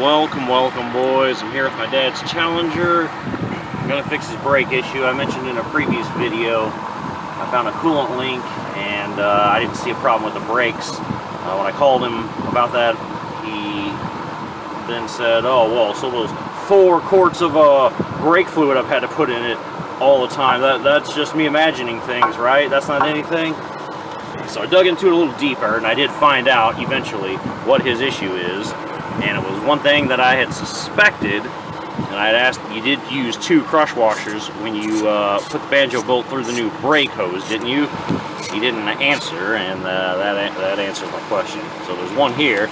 Welcome boys. I'm here with my dad's Challenger. I'm gonna fix his brake issue. I mentioned in a previous video I found a coolant leak and I didn't see a problem with the brakes. When I called him about that, he then said, oh well, so those 4 quarts of brake fluid I've had to put in it all the time, that's just me imagining things, right? That's not anything. So I dug into it a little deeper and I did find out eventually what his issue is. And it was one thing that I had suspected, and I had asked, you did use 2 crush washers when you put the banjo bolt through the new brake hose, didn't you? He didn't answer, and that answers my question. So there's one here.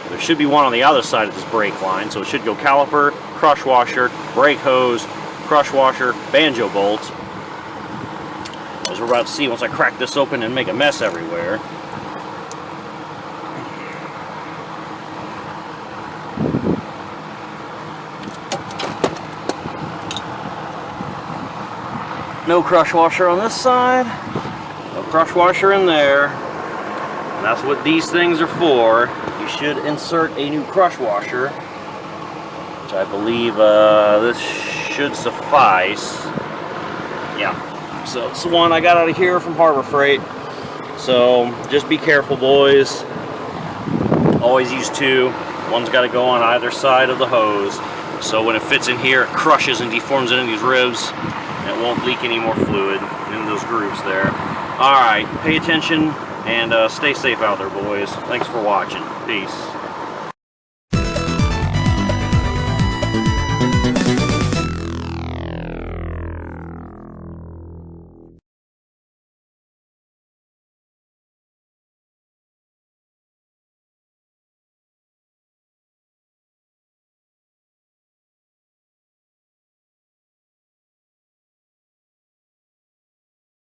There should be one on the other side of this brake line, so it should go caliper, crush washer, brake hose, crush washer, banjo bolt. As we're about to see once I crack this open and make a mess everywhere. No crush washer on this side, no crush washer in there, and that's what these things are for. You should insert a new crush washer, which I believe this should suffice. Yeah, so it's the one I got out of here from Harbor Freight. So just be careful, boys. Always use 2. One's got to go on either side of the hose, so when it fits in here, it crushes and deforms into these ribs. It won't leak any more fluid into those grooves there. Alright, pay attention and stay safe out there, boys. Thanks for watching. Peace.